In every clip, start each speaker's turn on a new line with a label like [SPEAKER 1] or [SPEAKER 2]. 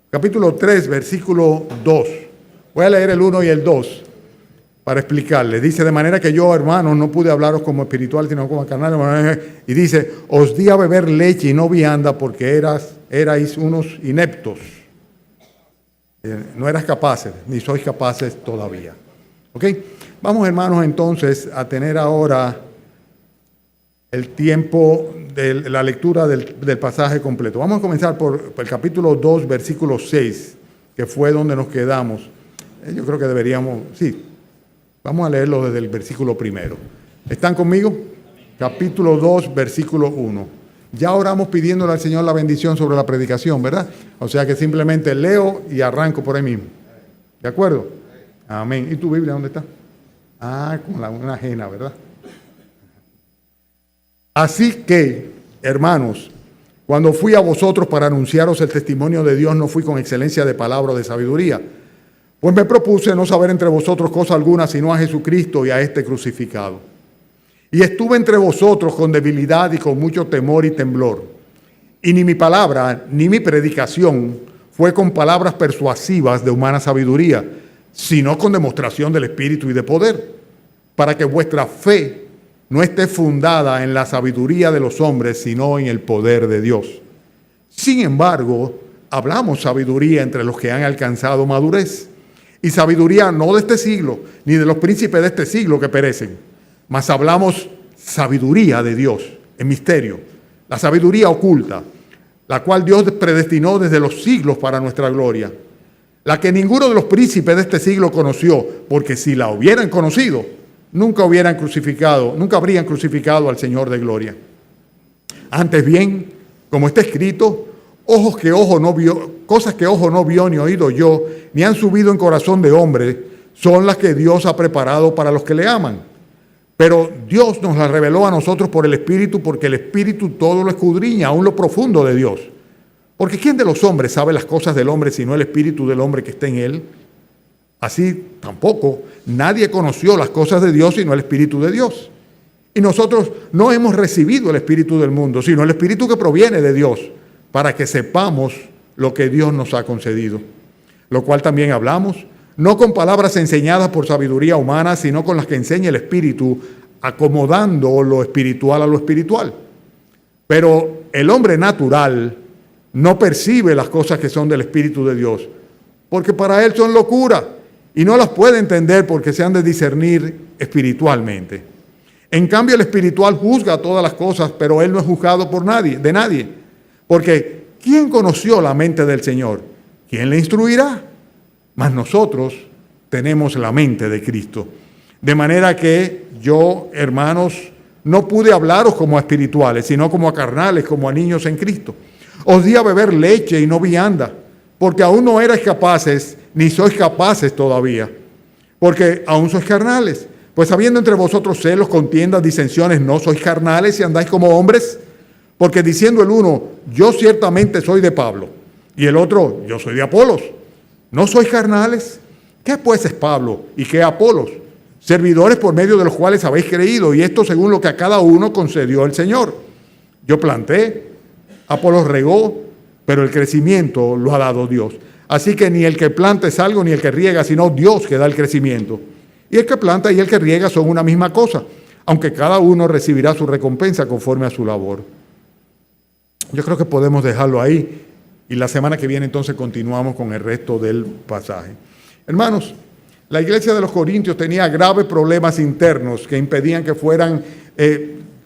[SPEAKER 1] Capítulo 3, versículo 2. Voy a leer el 1 y el 2 para explicarle. Dice, de manera que yo, hermanos, no pude hablaros como espiritual, sino como carnal. Y dice, os di a beber leche y no vianda porque erais unos ineptos. No eras capaces, ni sois capaces todavía. ¿Ok? Vamos, hermanos, entonces a tener ahora el tiempo de la lectura del pasaje completo. Vamos a comenzar por el capítulo 2, versículo 6, que fue donde nos quedamos. Yo creo que deberíamos, sí, vamos a leerlo desde el versículo primero. ¿Están conmigo? Capítulo 2, versículo 1. Ya oramos pidiéndole al Señor la bendición sobre la predicación, ¿verdad? O sea que simplemente leo y arranco por ahí mismo. ¿De acuerdo? Amén. ¿Y tu Biblia dónde está? Con una ajena, ¿verdad? Así que, hermanos, cuando fui a vosotros para anunciaros el testimonio de Dios, no fui con excelencia de palabra o de sabiduría, pues me propuse no saber entre vosotros cosa alguna, sino a Jesucristo y a este crucificado. Y estuve entre vosotros con debilidad y con mucho temor y temblor. Y ni mi palabra, ni mi predicación fue con palabras persuasivas de humana sabiduría, sino con demostración del Espíritu y de poder, para que vuestra fe no esté fundada en la sabiduría de los hombres, sino en el poder de Dios. Sin embargo, hablamos sabiduría entre los que han alcanzado madurez, y sabiduría no de este siglo, ni de los príncipes de este siglo que perecen, mas hablamos sabiduría de Dios, en misterio, la sabiduría oculta, la cual Dios predestinó desde los siglos para nuestra gloria, la que ninguno de los príncipes de este siglo conoció, porque si la hubieran conocido, nunca habrían crucificado al Señor de gloria. Antes bien, como está escrito, cosas que ojo no vio ni oído yo, ni han subido en corazón de hombre, son las que Dios ha preparado para los que le aman. Pero Dios nos las reveló a nosotros por el Espíritu, porque el Espíritu todo lo escudriña, aún lo profundo de Dios. Porque ¿quién de los hombres sabe las cosas del hombre sino el Espíritu del hombre que está en él? Así tampoco nadie conoció las cosas de Dios sino el Espíritu de Dios. Y nosotros no hemos recibido el Espíritu del mundo, sino el Espíritu que proviene de Dios, para que sepamos lo que Dios nos ha concedido. Lo cual también hablamos, no con palabras enseñadas por sabiduría humana, sino con las que enseña el Espíritu, acomodando lo espiritual a lo espiritual. Pero el hombre natural no percibe las cosas que son del Espíritu de Dios, porque para él son locura, y no las puede entender porque se han de discernir espiritualmente. En cambio, el espiritual juzga todas las cosas, pero él no es juzgado por nadie. Porque ¿quién conoció la mente del Señor? ¿Quién le instruirá? Mas nosotros tenemos la mente de Cristo. De manera que yo, hermanos, no pude hablaros como a espirituales, sino como a carnales, como a niños en Cristo. Os di a beber leche y no vianda, porque aún no erais capaces, ni sois capaces todavía, porque aún sois carnales. Pues habiendo entre vosotros celos, contiendas, disensiones, ¿no sois carnales y andáis como hombres? Porque diciendo el uno, yo ciertamente soy de Pablo, y el otro, yo soy de Apolos, ¿no sois carnales? ¿Qué pues es Pablo y qué Apolos? Servidores por medio de los cuales habéis creído, y esto según lo que a cada uno concedió el Señor. Yo planté, Apolos regó, pero el crecimiento lo ha dado Dios. Así que ni el que planta es algo, ni el que riega, sino Dios que da el crecimiento. Y el que planta y el que riega son una misma cosa, aunque cada uno recibirá su recompensa conforme a su labor. Yo creo que podemos dejarlo ahí, y la semana que viene entonces continuamos con el resto del pasaje. Hermanos, la iglesia de los Corintios tenía graves problemas internos que impedían que fueran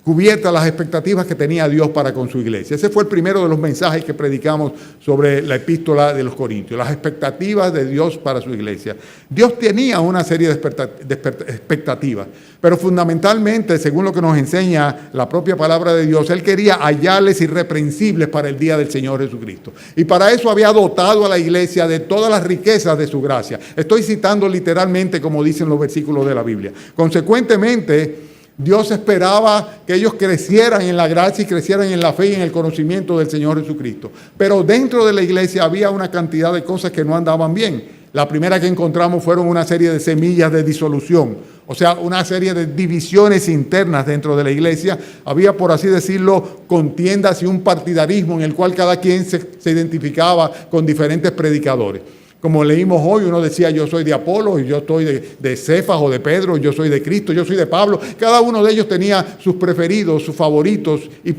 [SPEAKER 1] cubiertas las expectativas que tenía Dios para con su iglesia. Ese fue el primero de los mensajes que predicamos sobre la epístola de los Corintios, las expectativas de Dios para su iglesia. Dios tenía una serie de expectativas, pero fundamentalmente, según lo que nos enseña la propia palabra de Dios, Él quería hallarles irreprensibles para el día del Señor Jesucristo. Y para eso había dotado a la iglesia de todas las riquezas de su gracia. Estoy citando literalmente como dicen los versículos de la Biblia. Consecuentemente, Dios esperaba que ellos crecieran en la gracia y crecieran en la fe y en el conocimiento del Señor Jesucristo. Pero dentro de la iglesia había una cantidad de cosas que no andaban bien. La primera que encontramos fueron una serie de semillas de disolución o sea, una serie de divisiones internas dentro de la iglesia. Había, por así decirlo, contiendas y un partidarismo en el cual cada quien se identificaba con diferentes predicadores. Como leímos hoy, uno decía, yo soy de Apolo, yo estoy de Cefas o de Pedro, yo soy de Cristo, yo soy de Pablo. Cada uno de ellos tenía sus preferidos, sus favoritos, y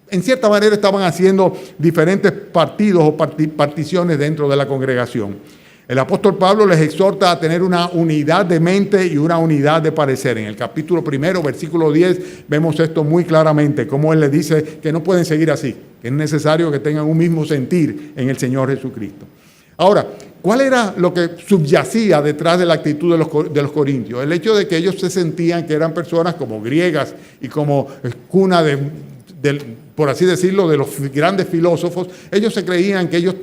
[SPEAKER 1] en cierta manera estaban haciendo diferentes partidos o particiones dentro de la congregación. El apóstol Pablo les exhorta a tener una unidad de mente y una unidad de parecer. En el capítulo 1, versículo 10, vemos esto muy claramente, como él les dice que no pueden seguir así, que es necesario que tengan un mismo sentir en el Señor Jesucristo. Ahora, ¿cuál era lo que subyacía detrás de la actitud de los corintios? El hecho de que ellos se sentían que eran personas como griegas y como cuna por así decirlo, de los grandes filósofos. Ellos se creían que ellos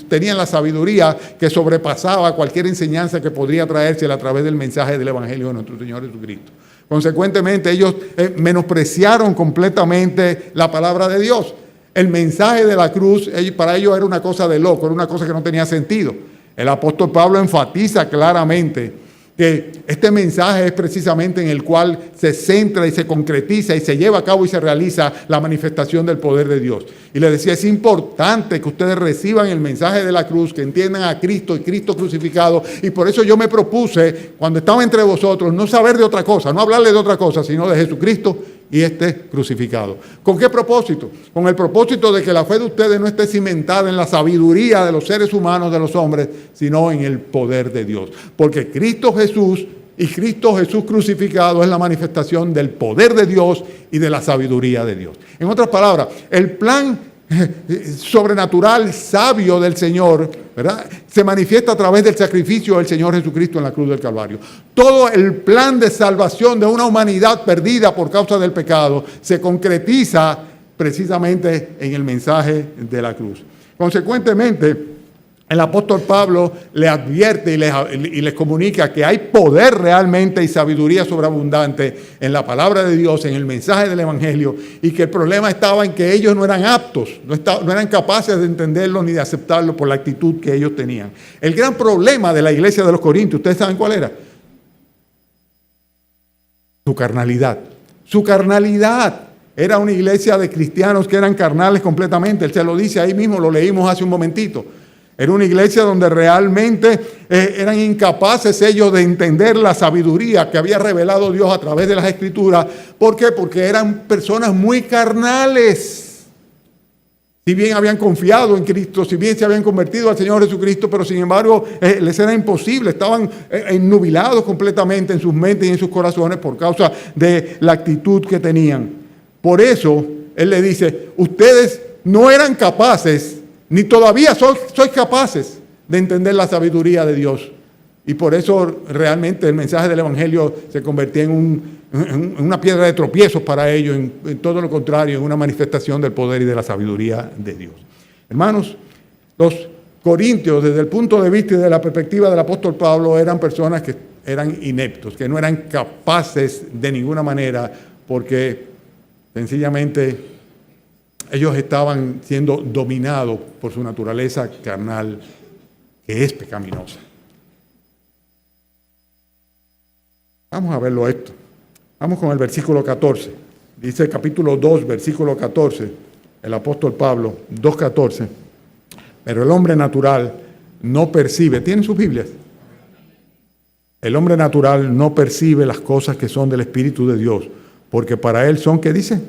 [SPEAKER 1] tenían la sabiduría que sobrepasaba cualquier enseñanza que podría traérsela a través del mensaje del Evangelio de nuestro Señor Jesucristo. Consecuentemente, ellos menospreciaron completamente la palabra de Dios. El mensaje de la cruz, para ellos era una cosa de loco, era una cosa que no tenía sentido. El apóstol Pablo enfatiza claramente que este mensaje es precisamente en el cual se centra y se concretiza y se lleva a cabo y se realiza la manifestación del poder de Dios. Y le decía, es importante que ustedes reciban el mensaje de la cruz, que entiendan a Cristo y Cristo crucificado. Y por eso yo me propuse, cuando estaba entre vosotros, no saber de otra cosa, no hablarles de otra cosa, sino de Jesucristo y crucificado. ¿Con qué propósito? Con el propósito de que la fe de ustedes no esté cimentada en la sabiduría de los seres humanos, de los hombres, sino en el poder de Dios. Porque Cristo Jesús y Cristo Jesús crucificado es la manifestación del poder de Dios y de la sabiduría de Dios. En otras palabras, el plan sobrenatural, sabio del Señor, ¿verdad?, se manifiesta a través del sacrificio del Señor Jesucristo en la cruz del Calvario. Todo el plan de salvación de una humanidad perdida por causa del pecado se concretiza precisamente en el mensaje de la cruz. Consecuentemente, el apóstol Pablo le advierte y les comunica que hay poder realmente y sabiduría sobreabundante en la palabra de Dios, en el mensaje del Evangelio, y que el problema estaba en que ellos no eran aptos, no eran capaces de entenderlo ni de aceptarlo por la actitud que ellos tenían. El gran problema de la iglesia de los Corintios, ¿ustedes saben cuál era? Su carnalidad. Su carnalidad. Era una iglesia de cristianos que eran carnales completamente. Él se lo dice ahí mismo, lo leímos hace un momentito. Era una iglesia donde realmente eran incapaces ellos de entender la sabiduría que había revelado Dios a través de las Escrituras. ¿Por qué? Porque eran personas muy carnales. Si bien habían confiado en Cristo, si bien se habían convertido al Señor Jesucristo, pero sin embargo les era imposible. Estaban ennubilados completamente en sus mentes y en sus corazones por causa de la actitud que tenían. Por eso Él le dice, ustedes no eran capaces, ni todavía sois capaces de entender la sabiduría de Dios. Y por eso realmente el mensaje del Evangelio se convertía en una piedra de tropiezos para ellos, en todo lo contrario, en una manifestación del poder y de la sabiduría de Dios. Hermanos, los corintios, desde el punto de vista y de la perspectiva del apóstol Pablo, eran personas que eran ineptos, que no eran capaces de ninguna manera, porque sencillamente ellos estaban siendo dominados por su naturaleza carnal, que es pecaminosa. Vamos a verlo esto. Vamos con el versículo 14. Dice el capítulo 2, versículo 14, el apóstol Pablo, 2:14. Pero el hombre natural no percibe. ¿Tienen sus Biblias? El hombre natural no percibe las cosas que son del Espíritu de Dios, porque para él son, ¿qué dice?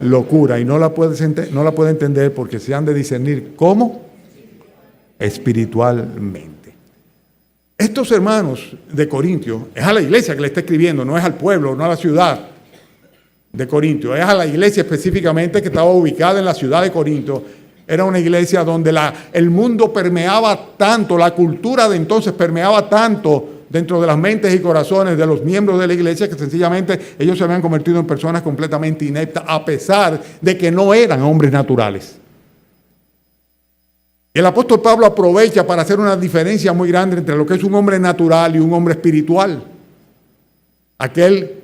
[SPEAKER 1] Locura, y no la puede entender porque se han de discernir ¿cómo? Espiritualmente. Estos hermanos de Corintio, es a la iglesia que le está escribiendo, no es al pueblo, no a la ciudad de Corintio, es a la iglesia específicamente que estaba ubicada en la ciudad de Corinto. Era una iglesia donde el mundo permeaba tanto, la cultura de entonces permeaba tanto dentro de las mentes y corazones de los miembros de la iglesia, que sencillamente ellos se habían convertido en personas completamente ineptas, a pesar de que no eran hombres naturales. El apóstol Pablo aprovecha para hacer una diferencia muy grande entre lo que es un hombre natural y un hombre espiritual. Aquel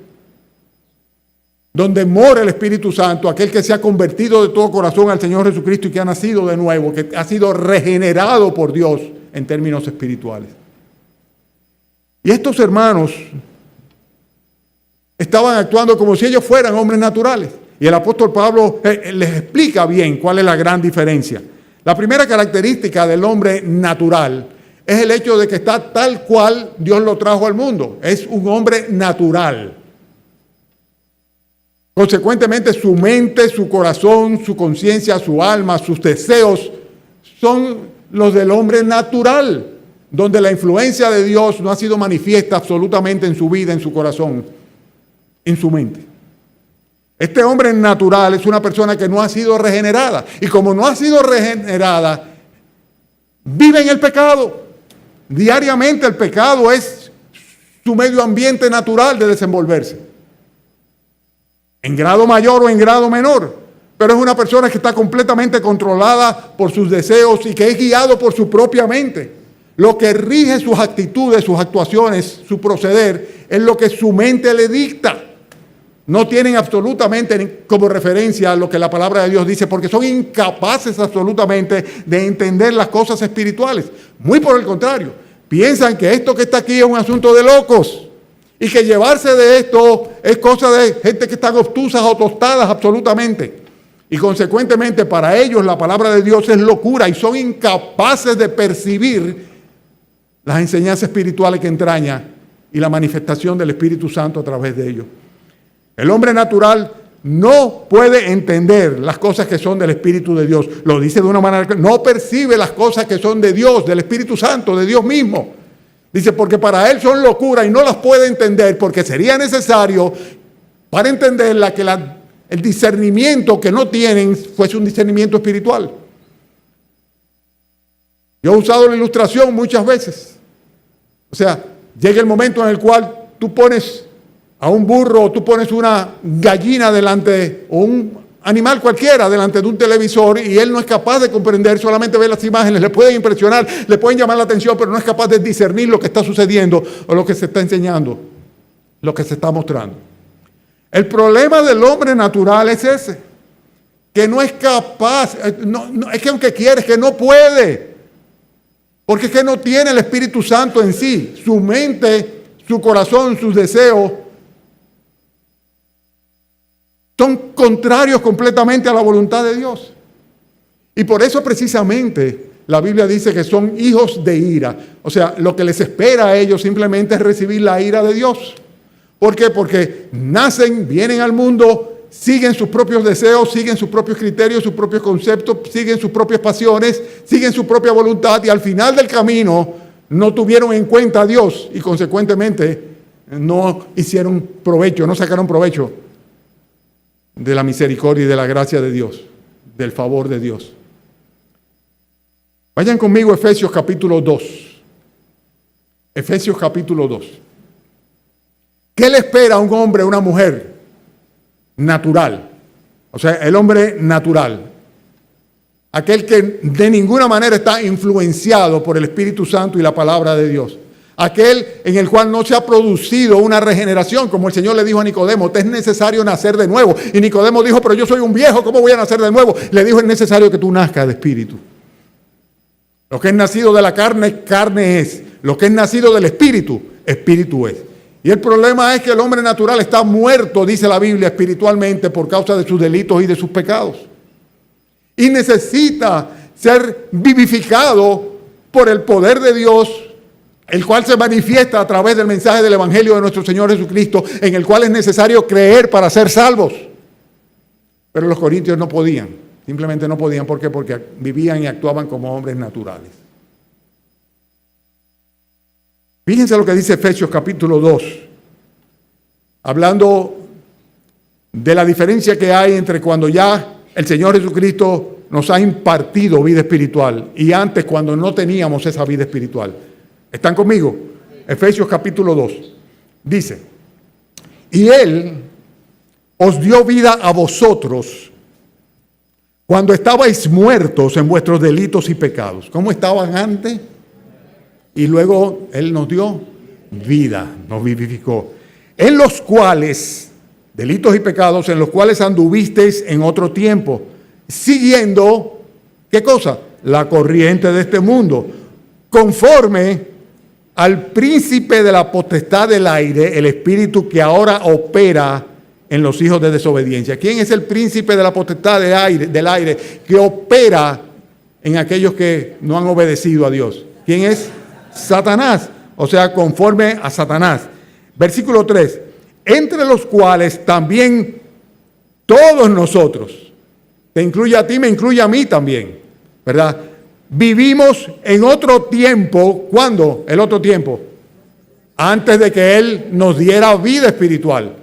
[SPEAKER 1] donde mora el Espíritu Santo, aquel que se ha convertido de todo corazón al Señor Jesucristo y que ha nacido de nuevo, que ha sido regenerado por Dios en términos espirituales. Y estos hermanos estaban actuando como si ellos fueran hombres naturales. Y el apóstol Pablo les explica bien cuál es la gran diferencia. La primera característica del hombre natural es el hecho de que está tal cual Dios lo trajo al mundo. Es un hombre natural. Consecuentemente, su mente, su corazón, su conciencia, su alma, sus deseos son los del hombre natural, donde la influencia de Dios no ha sido manifiesta absolutamente en su vida, en su corazón, en su mente. Este hombre natural es una persona que no ha sido regenerada. Y como no ha sido regenerada, vive en el pecado. Diariamente el pecado es su medio ambiente natural de desenvolverse. En grado mayor o en grado menor. Pero es una persona que está completamente controlada por sus deseos y que es guiado por su propia mente. Lo que rige sus actitudes, sus actuaciones, su proceder, es lo que su mente le dicta. No tienen absolutamente como referencia lo que la palabra de Dios dice, porque son incapaces absolutamente de entender las cosas espirituales. Muy por el contrario, piensan que esto que está aquí es un asunto de locos y que llevarse de esto es cosa de gente que están obtusas o tostadas absolutamente. Y consecuentemente para ellos la palabra de Dios es locura y son incapaces de percibir las enseñanzas espirituales que entraña y la manifestación del Espíritu Santo a través de ellos. El hombre natural no puede entender las cosas que son del Espíritu de Dios. Lo dice de una manera que no percibe las cosas que son de Dios, del Espíritu Santo, de Dios mismo. Dice, porque para él son locura y no las puede entender, porque sería necesario para entenderla que el discernimiento que no tienen fuese un discernimiento espiritual. Yo he usado la ilustración muchas veces. O sea, llega el momento en el cual tú pones a un burro, o tú pones una gallina delante, o un animal cualquiera delante de un televisor, y él no es capaz de comprender, solamente ve las imágenes, le pueden impresionar, le pueden llamar la atención, pero no es capaz de discernir lo que está sucediendo o lo que se está enseñando, lo que se está mostrando. El problema del hombre natural es ese, que no es capaz, es que aunque quiere, es que no puede, porque es que no tiene el Espíritu Santo en sí, su mente, su corazón, sus deseos, son contrarios completamente a la voluntad de Dios. Y por eso precisamente la Biblia dice que son hijos de ira. O sea, lo que les espera a ellos simplemente es recibir la ira de Dios. ¿Por qué? Porque nacen, vienen al mundo, siguen sus propios deseos, siguen sus propios criterios, sus propios conceptos, siguen sus propias pasiones, siguen su propia voluntad y al final del camino no tuvieron en cuenta a Dios y consecuentemente no hicieron provecho, no sacaron provecho de la misericordia y de la gracia de Dios, del favor de Dios. Vayan conmigo a Efesios capítulo 2. Efesios capítulo 2. ¿Qué le espera a un hombre, a una mujer natural? O sea, el hombre natural. Aquel que de ninguna manera está influenciado por el Espíritu Santo y la palabra de Dios. Aquel en el cual no se ha producido una regeneración, como el Señor le dijo a Nicodemo, te es necesario nacer de nuevo. Y Nicodemo dijo, pero yo soy un viejo, ¿cómo voy a nacer de nuevo? Le dijo, es necesario que tú nazcas de espíritu. Lo que es nacido de la carne, carne es. Lo que es nacido del espíritu, espíritu es. Y el problema es que el hombre natural está muerto, dice la Biblia, espiritualmente por causa de sus delitos y de sus pecados. Y necesita ser vivificado por el poder de Dios, el cual se manifiesta a través del mensaje del Evangelio de nuestro Señor Jesucristo, en el cual es necesario creer para ser salvos. Pero los corintios no podían, simplemente no podían. ¿Por qué? Porque vivían y actuaban como hombres naturales. Fíjense lo que dice Efesios capítulo 2, hablando de la diferencia que hay entre cuando ya el Señor Jesucristo nos ha impartido vida espiritual y antes cuando no teníamos esa vida espiritual. ¿Están conmigo? Efesios capítulo 2. Dice, y Él os dio vida a vosotros cuando estabais muertos en vuestros delitos y pecados. ¿Cómo estaban antes? Y luego Él nos dio vida, nos vivificó. En los cuales, delitos y pecados, en los cuales anduvisteis en otro tiempo, siguiendo, ¿qué cosa? La corriente de este mundo, conforme al príncipe de la potestad del aire, el espíritu que ahora opera en los hijos de desobediencia. ¿Quién es el príncipe de la potestad del aire que opera en aquellos que no han obedecido a Dios? ¿Quién es? Satanás, o sea, conforme a Satanás. Versículo 3, entre los cuales también todos nosotros, te incluye a ti, me incluye a mí también, ¿verdad? Vivimos en otro tiempo. ¿Cuándo? El otro tiempo. Antes de que Él nos diera vida espiritual.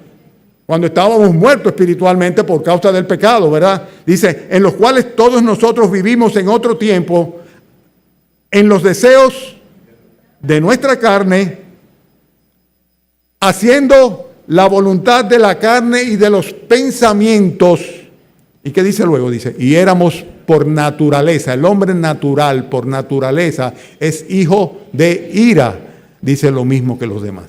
[SPEAKER 1] Cuando estábamos muertos espiritualmente por causa del pecado, ¿verdad? Dice, en los cuales todos nosotros vivimos en otro tiempo, en los deseos de nuestra carne, haciendo la voluntad de la carne y de los pensamientos. ¿Y qué dice luego? Dice, y éramos por naturaleza, el hombre natural por naturaleza es hijo de ira, dice lo mismo que los demás.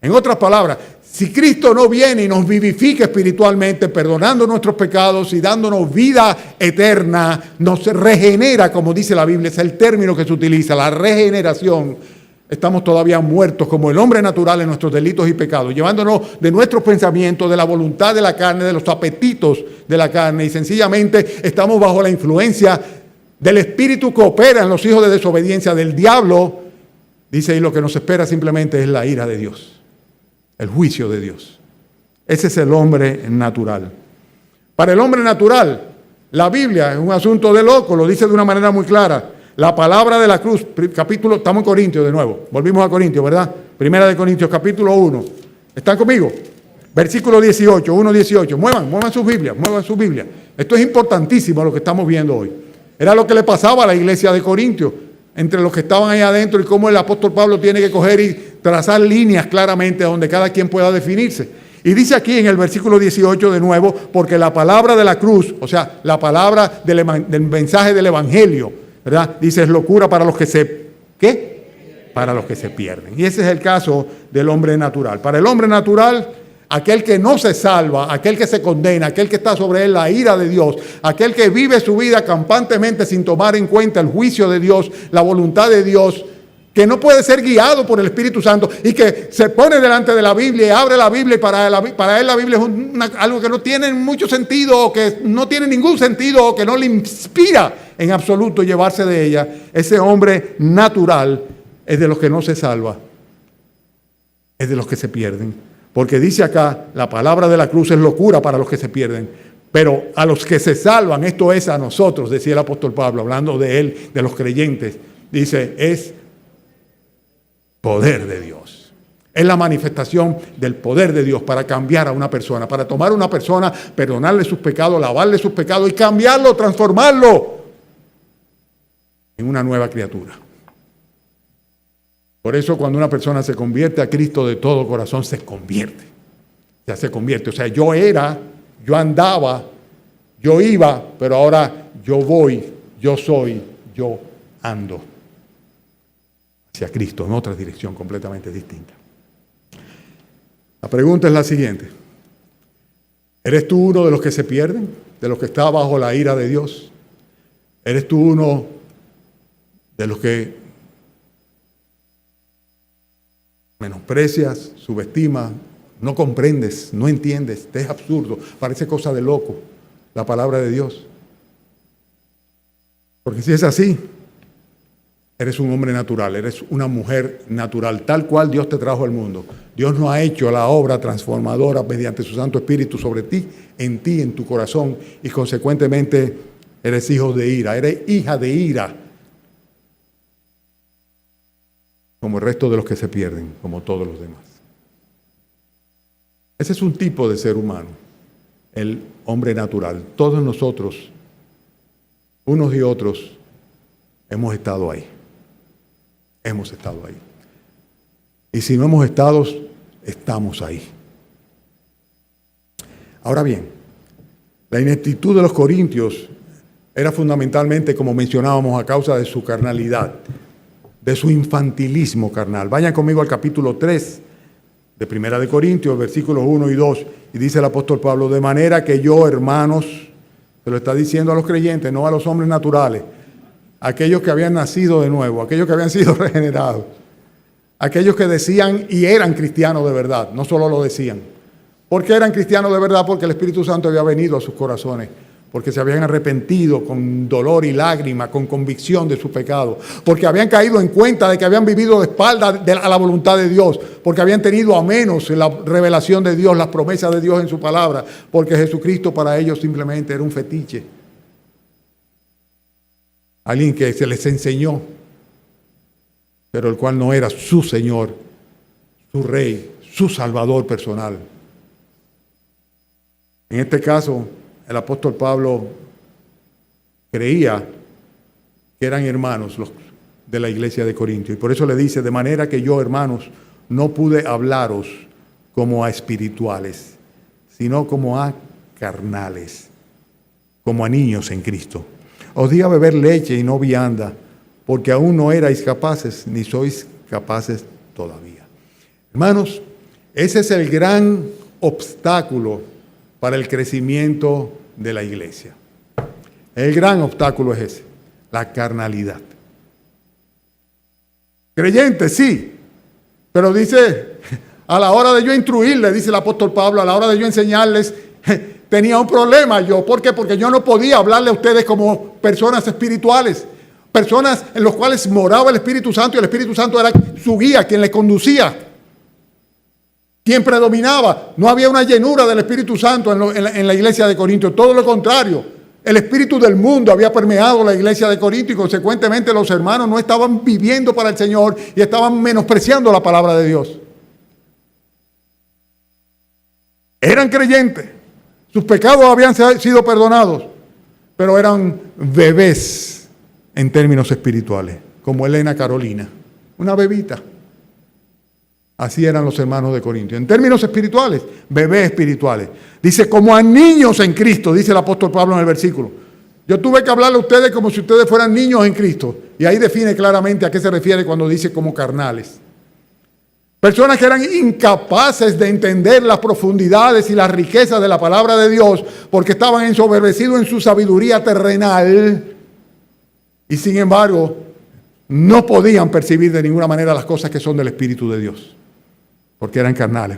[SPEAKER 1] En otras palabras, si Cristo no viene y nos vivifica espiritualmente, perdonando nuestros pecados y dándonos vida eterna, nos regenera, como dice la Biblia, es el término que se utiliza, la regeneración. Estamos todavía muertos como el hombre natural en nuestros delitos y pecados, llevándonos de nuestros pensamientos, de la voluntad de la carne, de los apetitos de la carne, y sencillamente estamos bajo la influencia del espíritu que opera en los hijos de desobediencia del diablo. Dice, y lo que nos espera simplemente es la ira de Dios, el juicio de Dios. Ese es el hombre natural. Para el hombre natural, la Biblia es un asunto de loco, lo dice de una manera muy clara. La palabra de la cruz, capítulo, estamos en Corintios de nuevo, volvimos a Corintios, ¿verdad? Primera de Corintios, capítulo 1. ¿Están conmigo? Versículo 18, 1:18. Muevan sus Biblias. Esto es importantísimo lo que estamos viendo hoy. Era lo que le pasaba a la iglesia de Corintios, entre los que estaban ahí adentro, y cómo el apóstol Pablo tiene que coger y trazar líneas claramente donde cada quien pueda definirse. Y dice aquí en el versículo 18 de nuevo, porque la palabra de la cruz, o sea, la palabra del mensaje del evangelio, ¿verdad? Dice, es locura para los que para los que se pierden. Y ese es el caso del hombre natural. Para el hombre natural, aquel que no se salva, aquel que se condena, aquel que está sobre él la ira de Dios, aquel que vive su vida campantemente sin tomar en cuenta el juicio de Dios, la voluntad de Dios, que no puede ser guiado por el Espíritu Santo y que se pone delante de la Biblia y abre la Biblia, y para él la Biblia es algo que no tiene mucho sentido, o que no tiene ningún sentido, o que no le inspira en absoluto llevarse de ella. Ese hombre natural es de los que no se salva, es de los que se pierden. Porque dice acá, la palabra de la cruz es locura para los que se pierden, pero a los que se salvan, esto es a nosotros, decía el apóstol Pablo, hablando de él, de los creyentes, dice, es poder de Dios. Es la manifestación del poder de Dios para cambiar a una persona, para tomar a una persona, perdonarle sus pecados, lavarle sus pecados y cambiarlo, transformarlo en una nueva criatura. Por eso cuando una persona se convierte a Cristo de todo corazón, se convierte. Ya se convierte. O sea, yo andaba, yo iba, pero ahora yo voy, yo soy, yo ando hacia Cristo, en otra dirección completamente distinta. La pregunta es la siguiente. ¿Eres tú uno de los que se pierden? ¿De los que está bajo la ira de Dios? ¿Eres tú uno de los que menosprecias, subestimas, no comprendes, no entiendes? Te es absurdo, parece cosa de loco la palabra de Dios? Porque si es así, eres un hombre natural, eres una mujer natural, tal cual Dios te trajo al mundo. Dios no ha hecho la obra transformadora mediante su Santo Espíritu sobre ti, en tu corazón, y consecuentemente eres hijo de ira, eres hija de ira, como el resto de los que se pierden, como todos los demás. Ese es un tipo de ser humano, el hombre natural. Todos nosotros, unos y otros, hemos estado ahí. Hemos estado ahí. Y si no hemos estado, estamos ahí. Ahora bien, la ineptitud de los corintios era fundamentalmente, como mencionábamos, a causa de su carnalidad, de su infantilismo carnal. Vayan conmigo al capítulo 3 de Primera de Corintios, versículos 1 y 2, y dice el apóstol Pablo, de manera que yo, hermanos, se lo está diciendo a los creyentes, no a los hombres naturales, aquellos que habían nacido de nuevo, aquellos que habían sido regenerados. aquellos que decían y eran cristianos de verdad, no solo lo decían. ¿Por qué eran cristianos de verdad? Porque el Espíritu Santo había venido a sus corazones, porque se habían arrepentido con dolor y lágrimas, con convicción de su pecado, porque habían caído en cuenta de que habían vivido de espalda a la voluntad de Dios, porque habían tenido a menos la revelación de Dios, las promesas de Dios en su palabra, porque Jesucristo para ellos simplemente era un fetiche. Alguien que se les enseñó, pero el cual no era su Señor, su Rey, su Salvador personal. En este caso, el apóstol Pablo creía que eran hermanos los de la iglesia de Corinto. Y por eso le dice, de manera que yo, hermanos, no pude hablaros como a espirituales, sino como a carnales, como a niños en Cristo. Os di a beber leche y no vianda, porque aún no erais capaces, ni sois capaces todavía. Hermanos, ese es el gran obstáculo para el crecimiento de la iglesia. El gran obstáculo es ese, la carnalidad. Creyentes, sí, pero dice, a la hora de yo instruirles, dice el apóstol Pablo, a la hora de yo enseñarles, tenía un problema yo. ¿Por qué? Porque yo no podía hablarle a ustedes como personas espirituales, personas en las cuales moraba el Espíritu Santo y el Espíritu Santo era su guía, quien les conducía, quien predominaba. No había una llenura del Espíritu Santo en la iglesia de Corinto, todo lo contrario. El espíritu del mundo había permeado la iglesia de Corinto y consecuentemente los hermanos no estaban viviendo para el Señor y estaban menospreciando la palabra de Dios. Eran creyentes, sus pecados habían sido perdonados, pero eran bebés en términos espirituales, como Elena Carolina, una bebita. Así eran los hermanos de Corinto. En términos espirituales, bebés espirituales. Dice, como a niños en Cristo, dice el apóstol Pablo en el versículo. Yo tuve que hablarle a ustedes como si ustedes fueran niños en Cristo. Y ahí define claramente a qué se refiere cuando dice como carnales. Personas que eran incapaces de entender las profundidades y las riquezas de la palabra de Dios porque estaban ensoberbecidos en su sabiduría terrenal y sin embargo no podían percibir de ninguna manera las cosas que son del Espíritu de Dios porque eran carnales,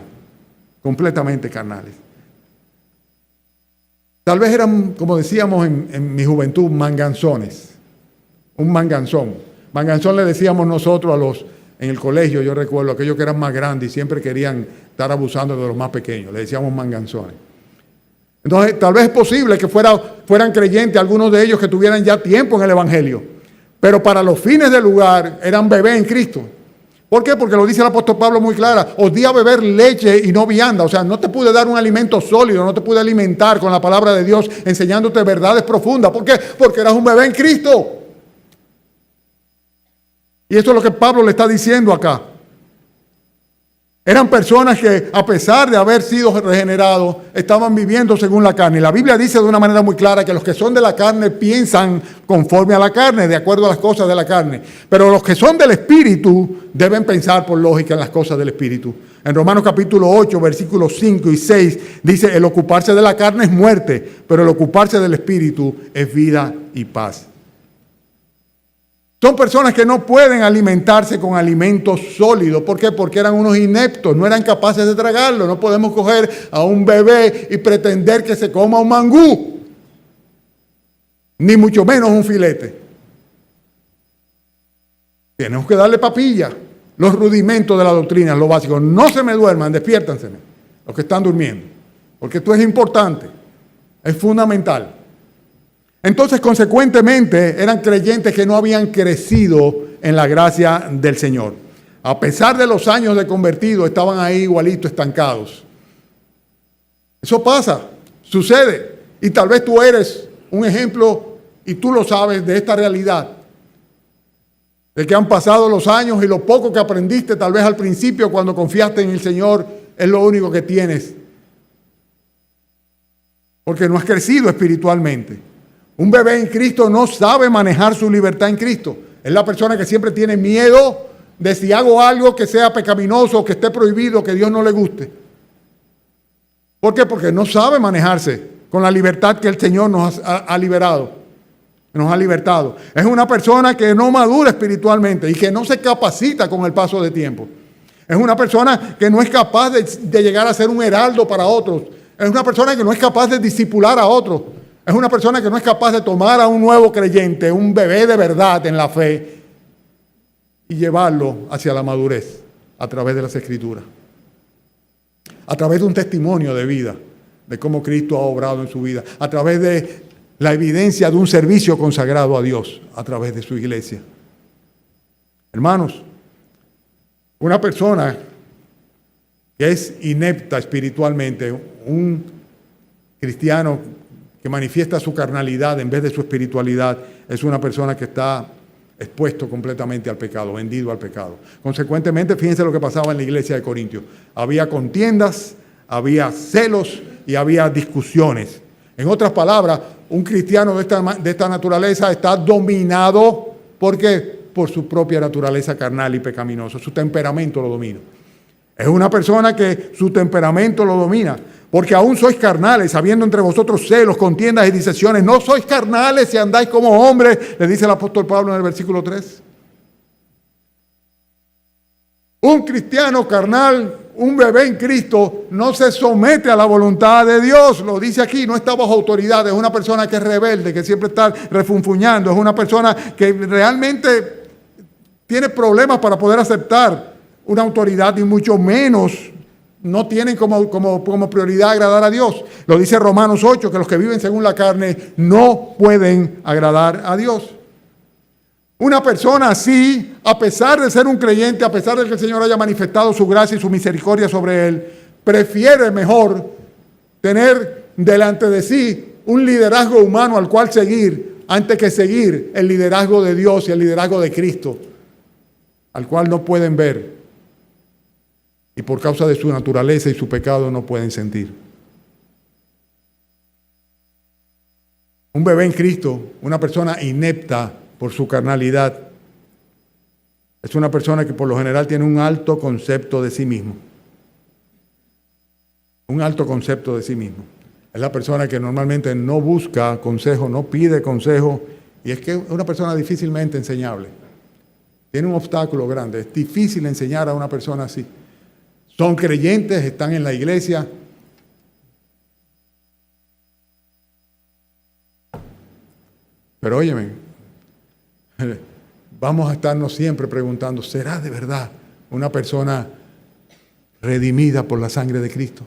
[SPEAKER 1] completamente carnales. Tal vez eran, como decíamos en mi juventud, manganzones, un manganzón. Manganzón le decíamos nosotros en el colegio, yo recuerdo, aquellos que eran más grandes y siempre querían estar abusando de los más pequeños, le decíamos manganzones. Entonces, tal vez es posible que fueran creyentes, algunos de ellos que tuvieran ya tiempo en el Evangelio, pero para los fines del lugar eran bebés en Cristo. ¿Por qué? Porque lo dice el apóstol Pablo muy clara, os di a beber leche y no vianda, o sea, no te pude dar un alimento sólido, no te pude alimentar con la palabra de Dios, enseñándote verdades profundas. ¿Por qué? Porque eras un bebé en Cristo. Y eso es lo que Pablo le está diciendo acá. Eran personas que, a pesar de haber sido regenerados, estaban viviendo según la carne. Y la Biblia dice de una manera muy clara que los que son de la carne piensan conforme a la carne, de acuerdo a las cosas de la carne. Pero los que son del Espíritu deben pensar por lógica en las cosas del Espíritu. En Romanos capítulo 8, versículos 5 y 6, dice, el ocuparse de la carne es muerte, pero el ocuparse del Espíritu es vida y paz. Son personas que no pueden alimentarse con alimentos sólidos. ¿Por qué? Porque eran unos ineptos, no eran capaces de tragarlo. No podemos coger a un bebé y pretender que se coma un mangú, ni mucho menos un filete. Tenemos que darle papilla, los rudimentos de la doctrina, lo básico. No se me duerman, despiértanse, los que están durmiendo, porque esto es importante, es fundamental. Entonces, consecuentemente, eran creyentes que no habían crecido en la gracia del Señor. A pesar de los años de convertido, estaban ahí igualitos, estancados. Eso pasa, sucede. Y tal vez tú eres un ejemplo, y tú lo sabes, de esta realidad. De que han pasado los años y lo poco que aprendiste, tal vez al principio, cuando confiaste en el Señor, es lo único que tienes. Porque no has crecido espiritualmente. Un bebé en Cristo no sabe manejar su libertad en Cristo. Es la persona que siempre tiene miedo de si hago algo que sea pecaminoso, que esté prohibido, que Dios no le guste. ¿Por qué? Porque no sabe manejarse con la libertad que el Señor nos ha liberado. nos ha libertado. Es una persona que no madura espiritualmente y que no se capacita con el paso del tiempo. Es una persona que no es capaz de llegar a ser un heraldo para otros. Es una persona que no es capaz de discipular a otros. Es una persona que no es capaz de tomar a un nuevo creyente, un bebé de verdad en la fe, y llevarlo hacia la madurez a través de las Escrituras. A través de un testimonio de vida, de cómo Cristo ha obrado en su vida. A través de la evidencia de un servicio consagrado a Dios, a través de su iglesia. Hermanos, una persona que es inepta espiritualmente, un cristiano que manifiesta su carnalidad en vez de su espiritualidad, es una persona que está expuesto completamente al pecado, vendido al pecado. Consecuentemente, fíjense lo que pasaba en la iglesia de Corintios. Había contiendas, había celos y había discusiones. En otras palabras, un cristiano de esta naturaleza está dominado, ¿por qué? Por su propia naturaleza carnal y pecaminosa. Su temperamento lo domina. Es una persona que su temperamento lo domina. Porque aún sois carnales, habiendo entre vosotros celos, contiendas y disensiones. No sois carnales si andáis como hombres, le dice el apóstol Pablo en el versículo 3. Un cristiano carnal, un bebé en Cristo, no se somete a la voluntad de Dios. Lo dice aquí, no está bajo autoridad. Es una persona que es rebelde, que siempre está refunfuñando. Es una persona que realmente tiene problemas para poder aceptar una autoridad y mucho menos no tienen como prioridad agradar a Dios. Lo dice Romanos 8, que los que viven según la carne no pueden agradar a Dios. Una persona así, a pesar de ser un creyente, a pesar de que el Señor haya manifestado su gracia y su misericordia sobre él, prefiere mejor tener delante de sí un liderazgo humano al cual seguir, antes que seguir el liderazgo de Dios y el liderazgo de Cristo, al cual no pueden ver. Y por causa de su naturaleza y su pecado no pueden sentir. Un bebé en Cristo, una persona inepta por su carnalidad, es una persona que por lo general tiene un alto concepto de sí mismo. Un alto concepto de sí mismo. Es la persona que normalmente no busca consejo, no pide consejo, y es que es una persona difícilmente enseñable. Tiene un obstáculo grande, es difícil enseñar a una persona así. Son creyentes, están en la iglesia. Pero óyeme, vamos a estarnos siempre preguntando, ¿será de verdad una persona redimida por la sangre de Cristo?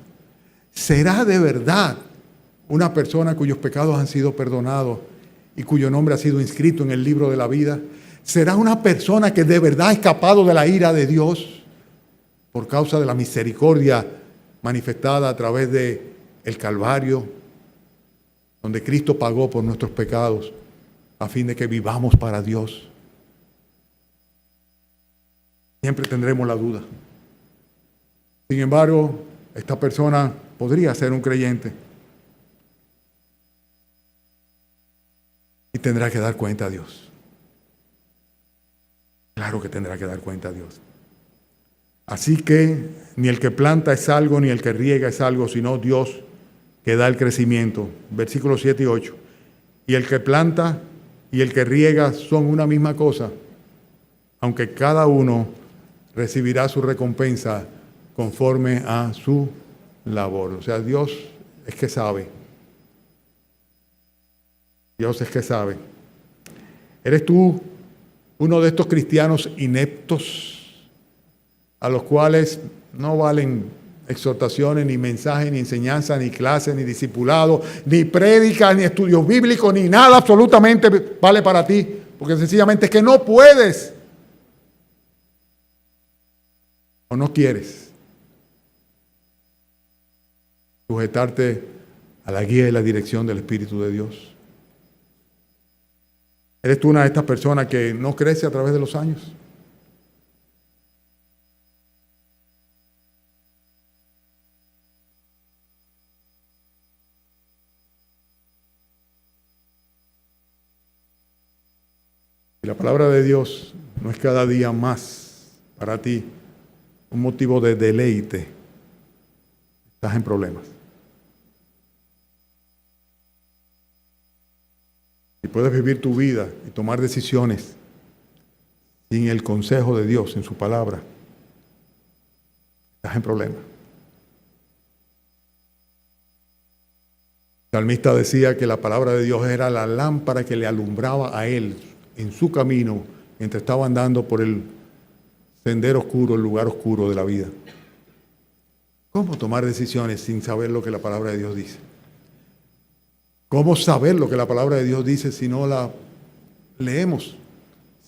[SPEAKER 1] ¿Será de verdad una persona cuyos pecados han sido perdonados y cuyo nombre ha sido inscrito en el libro de la vida? ¿Será una persona que de verdad ha escapado de la ira de Dios por causa de la misericordia manifestada a través de el Calvario, donde Cristo pagó por nuestros pecados a fin de que vivamos para Dios? Siempre tendremos la duda. Sin embargo, esta persona podría ser un creyente y tendrá que dar cuenta a Dios. Claro que tendrá que dar cuenta a Dios. Así que ni el que planta es algo, ni el que riega es algo, sino Dios que da el crecimiento. Versículos 7 y 8. Y el que planta y el que riega son una misma cosa, aunque cada uno recibirá su recompensa conforme a su labor. O sea, Dios es que sabe. Dios es que sabe. ¿Eres tú uno de estos cristianos ineptos a los cuales no valen exhortaciones, ni mensajes, ni enseñanzas, ni clases, ni discipulado, ni prédicas, ni estudios bíblicos, ni nada absolutamente vale para ti? Porque sencillamente es que no puedes o no quieres sujetarte a la guía y la dirección del Espíritu de Dios. ¿Eres tú una de estas personas que no crece a través de los años? Y la palabra de Dios no es cada día más para ti un motivo de deleite. Estás en problemas. Y puedes vivir tu vida y tomar decisiones sin el consejo de Dios en su palabra, estás en problema. El salmista decía que la palabra de Dios era la lámpara que le alumbraba a él en su camino mientras estaba andando por el sendero oscuro, el lugar oscuro de la vida. ¿Cómo tomar decisiones sin saber lo que la palabra de Dios dice? ¿Cómo saber lo que la palabra de Dios dice si no la leemos,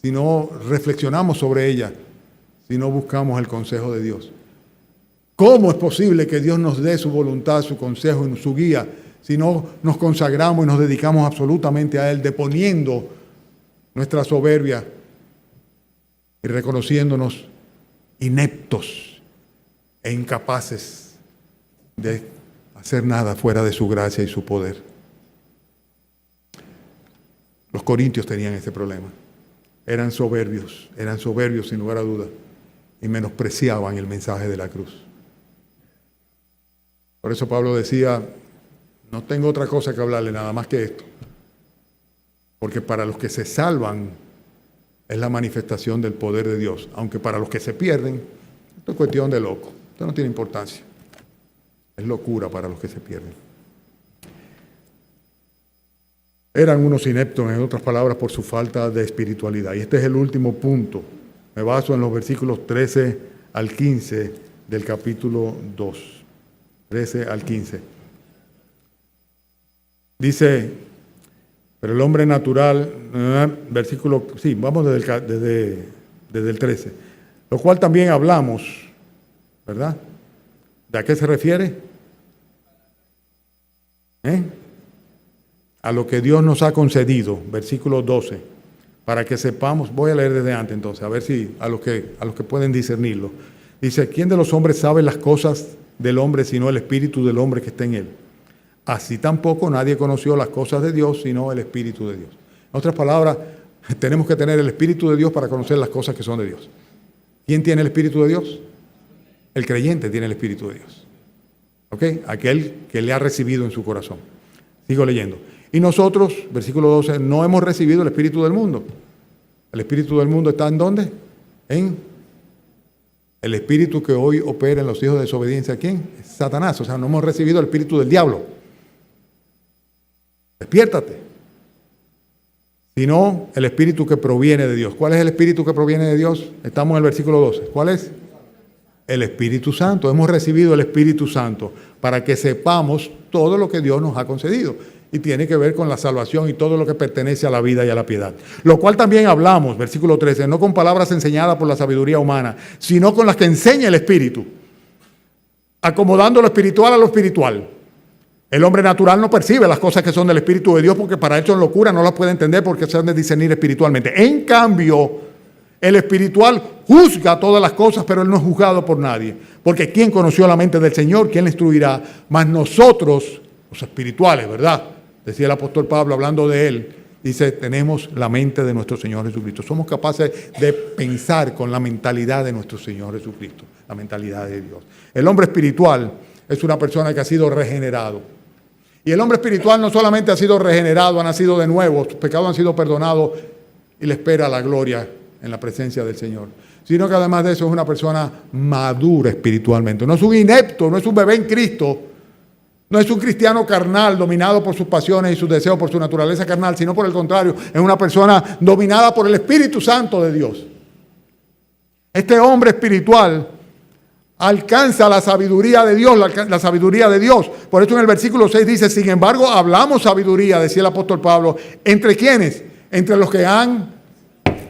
[SPEAKER 1] si no reflexionamos sobre ella, si no buscamos el consejo de Dios? ¿Cómo es posible que Dios nos dé su voluntad, su consejo y su guía si no nos consagramos y nos dedicamos absolutamente a Él, deponiendo nuestra soberbia y reconociéndonos ineptos e incapaces de hacer nada fuera de su gracia y su poder? Los corintios tenían ese problema. Eran soberbios sin lugar a dudas, y menospreciaban el mensaje de la cruz. Por eso Pablo decía, no tengo otra cosa que hablarle nada más que esto, porque para los que se salvan es la manifestación del poder de Dios, aunque para los que se pierden, esto es cuestión de loco, esto no tiene importancia, es locura para los que se pierden. Eran unos ineptos, en otras palabras, por su falta de espiritualidad. Y este es el último punto. Me baso en los versículos 13 al 15 del capítulo 2. 13 al 15. Dice, pero el hombre natural, versículo, sí, vamos desde el 13. Lo cual también hablamos, ¿verdad? ¿De a qué se refiere? A lo que Dios nos ha concedido, versículo 12, para que sepamos, voy a leer desde antes entonces, a ver si a los que pueden discernirlo. Dice, ¿quién de los hombres sabe las cosas del hombre sino el espíritu del hombre que está en él? Así tampoco nadie conoció las cosas de Dios sino el espíritu de Dios. En otras palabras, tenemos que tener el espíritu de Dios para conocer las cosas que son de Dios. ¿Quién tiene el espíritu de Dios? El creyente tiene el espíritu de Dios. ¿Ok? Aquel que le ha recibido en su corazón. Sigo leyendo. Y nosotros, versículo 12, no hemos recibido el espíritu del mundo. ¿El espíritu del mundo está en dónde? En el espíritu que hoy opera en los hijos de desobediencia. ¿Quién? Es Satanás. O sea, no hemos recibido el espíritu del diablo. Despiértate. Sino el espíritu que proviene de Dios. ¿Cuál es el espíritu que proviene de Dios? Estamos en el versículo 12. ¿Cuál es? El Espíritu Santo. Hemos recibido el Espíritu Santo para que sepamos todo lo que Dios nos ha concedido. Y tiene que ver con la salvación y todo lo que pertenece a la vida y a la piedad. Lo cual también hablamos, versículo 13, no con palabras enseñadas por la sabiduría humana, sino con las que enseña el Espíritu, acomodando lo espiritual a lo espiritual. El hombre natural no percibe las cosas que son del Espíritu de Dios porque para él son locura, no las puede entender porque se han de discernir espiritualmente. En cambio, el espiritual juzga todas las cosas, pero él no es juzgado por nadie. Porque ¿quién conoció la mente del Señor? ¿Quién le instruirá? Mas nosotros, los espirituales, ¿verdad? Decía el apóstol Pablo hablando de él, dice, tenemos la mente de nuestro Señor Jesucristo. Somos capaces de pensar con la mentalidad de nuestro Señor Jesucristo, la mentalidad de Dios. El hombre espiritual es una persona que ha sido regenerado. Y el hombre espiritual no solamente ha sido regenerado, ha nacido de nuevo, sus pecados han sido perdonados y le espera la gloria en la presencia del Señor. Sino que además de eso es una persona madura espiritualmente. No es un inepto, no es un bebé en Cristo. No es un cristiano carnal dominado por sus pasiones y sus deseos, por su naturaleza carnal, sino por el contrario, es una persona dominada por el Espíritu Santo de Dios. Este hombre espiritual alcanza la sabiduría de Dios, la sabiduría de Dios. Por eso en el versículo 6 dice, sin embargo, hablamos sabiduría, decía el apóstol Pablo. ¿Entre quiénes? Entre los que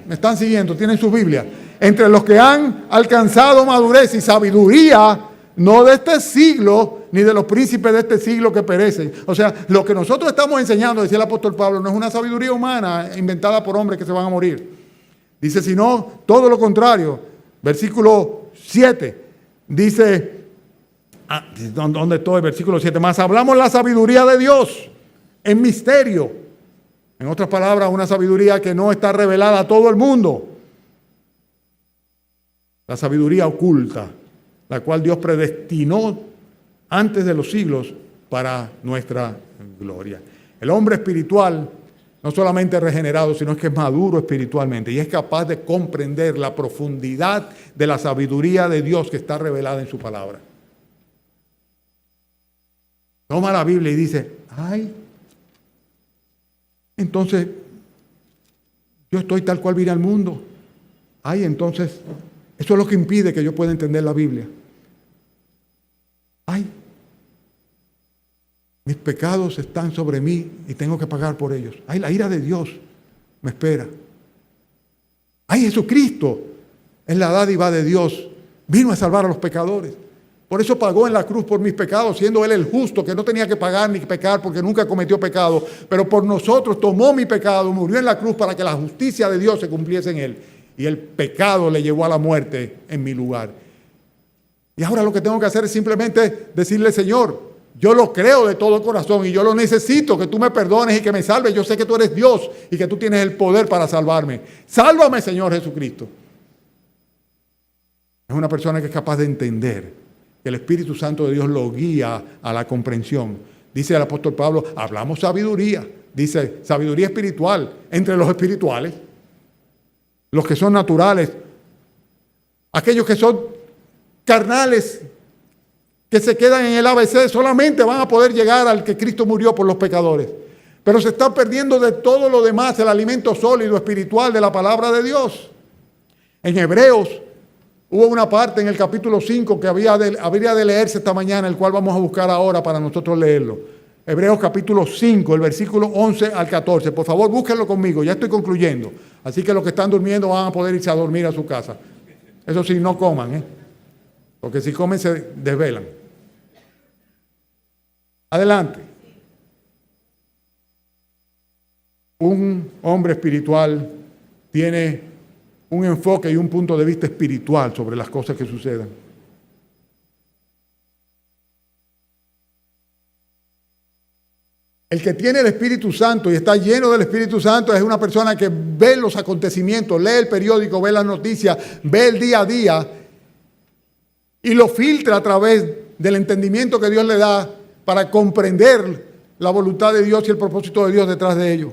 [SPEAKER 1] me están siguiendo, tienen su Biblia. Entre los que han alcanzado madurez y sabiduría, no de este siglo, ni de los príncipes de este siglo que perecen. O sea, lo que nosotros estamos enseñando, decía el apóstol Pablo, no es una sabiduría humana inventada por hombres que se van a morir. Dice, sino todo lo contrario. Versículo 7 dice, ¿dónde estoy? Versículo 7, más hablamos la sabiduría de Dios en misterio. En otras palabras, una sabiduría que no está revelada a todo el mundo. La sabiduría oculta, la cual Dios predestinó antes de los siglos para nuestra gloria. El hombre espiritual No solamente regenerado, sino que es maduro espiritualmente y es capaz de comprender la profundidad de la sabiduría de Dios que está revelada en su palabra. Toma la Biblia y dice, ay, entonces yo estoy tal cual vine al mundo. Ay, entonces, eso es lo que impide que yo pueda entender la Biblia. Ay, mis pecados están sobre mí y tengo que pagar por ellos. Ay, la ira de Dios me espera. Ay, Jesucristo es la dádiva de Dios. Vino a salvar a los pecadores. Por eso pagó en la cruz por mis pecados, siendo Él el justo, que no tenía que pagar ni pecar porque nunca cometió pecado. Pero por nosotros tomó mi pecado, murió en la cruz para que la justicia de Dios se cumpliese en Él. Y el pecado le llevó a la muerte en mi lugar. Y ahora lo que tengo que hacer es simplemente decirle, Señor, yo lo creo de todo corazón y yo lo necesito, que tú me perdones y que me salves. Yo sé que tú eres Dios y que tú tienes el poder para salvarme. Sálvame, Señor Jesucristo. Es una persona que es capaz de entender que el Espíritu Santo de Dios lo guía a la comprensión. Dice el apóstol Pablo, hablamos sabiduría. Dice, sabiduría espiritual entre los espirituales. Los que son naturales. Aquellos que son carnales, que se quedan en el ABC, solamente van a poder llegar al que Cristo murió por los pecadores. Pero se están perdiendo de todo lo demás, el alimento sólido, espiritual de la palabra de Dios. En Hebreos hubo una parte en el capítulo 5 que habría de leerse esta mañana, el cual vamos a buscar ahora para nosotros leerlo. Hebreos capítulo 5, el versículo 11 al 14. Por favor, búsquenlo conmigo, ya estoy concluyendo. Así que los que están durmiendo van a poder irse a dormir a su casa. Eso sí, no coman, porque si comen se desvelan. Adelante. Un hombre espiritual tiene un enfoque y un punto de vista espiritual sobre las cosas que sucedan. El que tiene el Espíritu Santo y está lleno del Espíritu Santo es una persona que ve los acontecimientos, lee el periódico, ve las noticias, ve el día a día y lo filtra a través del entendimiento que Dios le da para comprender la voluntad de Dios y el propósito de Dios detrás de ello.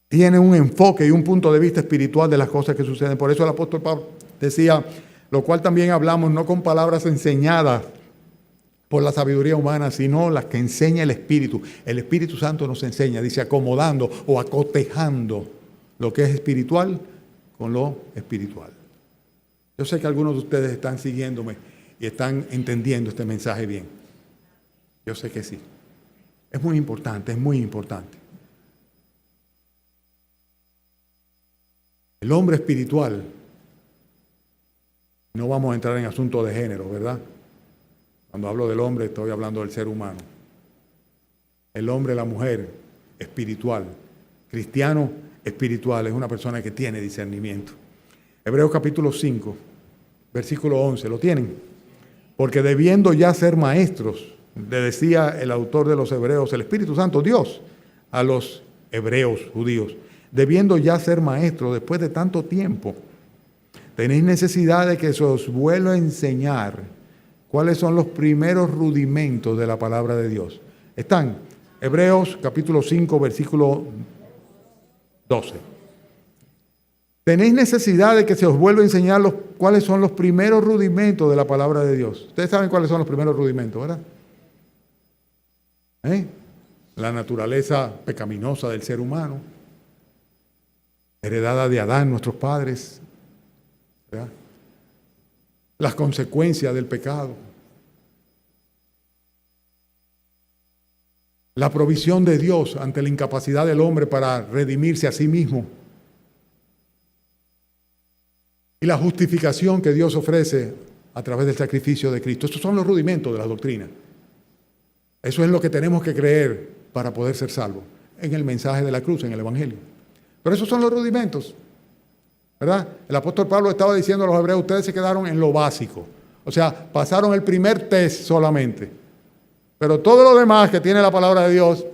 [SPEAKER 1] Tiene un enfoque y un punto de vista espiritual de las cosas que suceden. Por eso el apóstol Pablo decía, lo cual también hablamos no con palabras enseñadas por la sabiduría humana, sino las que enseña el Espíritu. El Espíritu Santo nos enseña, dice, acomodando o acotejando lo que es espiritual con lo espiritual. Yo sé que algunos de ustedes están siguiéndome y están entendiendo este mensaje bien. Yo sé que sí. Es muy importante, es muy importante. El hombre espiritual, no vamos a entrar en asuntos de género, ¿verdad? Cuando hablo del hombre estoy hablando del ser humano. El hombre, la mujer, espiritual. Cristiano espiritual es una persona que tiene discernimiento. Hebreos capítulo 5, versículo 11, ¿lo tienen? Porque debiendo ya ser maestros, le decía el autor de los Hebreos, el Espíritu Santo, Dios, a los hebreos judíos, debiendo ya ser maestros después de tanto tiempo, tenéis necesidad de que se os vuelva a enseñar cuáles son los primeros rudimentos de la palabra de Dios. Están Hebreos capítulo 5, versículo 12. Tenéis necesidad de que se os vuelva a enseñar cuáles son los primeros rudimentos de la palabra de Dios. Ustedes saben cuáles son los primeros rudimentos, ¿verdad? La naturaleza pecaminosa del ser humano, heredada de Adán, nuestros padres, ¿verdad? Las consecuencias del pecado, la provisión de Dios ante la incapacidad del hombre para redimirse a sí mismo y la justificación que Dios ofrece a través del sacrificio de Cristo. Estos son los rudimentos de la doctrina. Eso es lo que tenemos que creer para poder ser salvos en el mensaje de la cruz, en el Evangelio. Pero esos son los rudimentos, ¿verdad? El apóstol Pablo estaba diciendo a los hebreos, ustedes se quedaron en lo básico. O sea, pasaron el primer test solamente. Pero todo lo demás que tiene la palabra de Dios,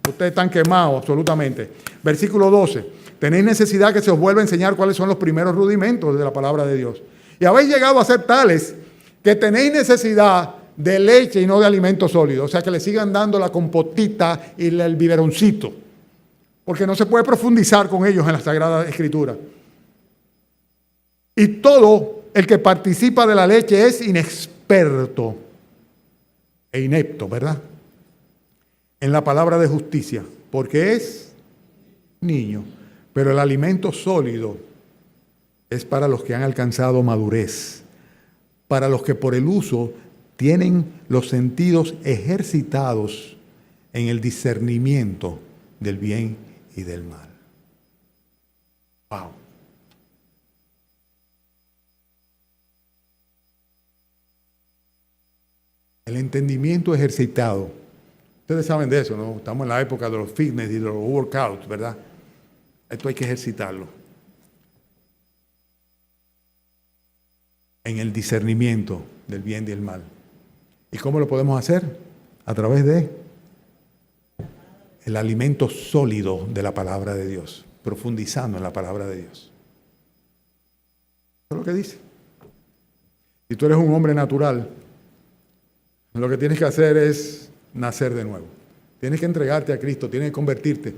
[SPEAKER 1] ustedes están quemados absolutamente. Versículo 12. Tenéis necesidad que se os vuelva a enseñar cuáles son los primeros rudimentos de la palabra de Dios. Y habéis llegado a ser tales que tenéis necesidad de leche y no de alimento sólido. O sea, que le sigan dando la compotita y el biberoncito, porque no se puede profundizar con ellos en la Sagrada Escritura. Y todo el que participa de la leche es inexperto e inepto, ¿verdad?, en la palabra de justicia, porque es niño. Pero el alimento sólido es para los que han alcanzado madurez, para los que por el uso tienen los sentidos ejercitados en el discernimiento del bien y del mal. Wow. El entendimiento ejercitado. Ustedes saben de eso, ¿no? Estamos en la época de los fitness y de los workouts, ¿verdad? Esto hay que ejercitarlo. En el discernimiento del bien y del mal. ¿Y cómo lo podemos hacer? A través de el alimento sólido de la palabra de Dios, profundizando en la palabra de Dios. Eso es lo que dice. Si tú eres un hombre natural, lo que tienes que hacer es nacer de nuevo. Tienes que entregarte a Cristo, tienes que convertirte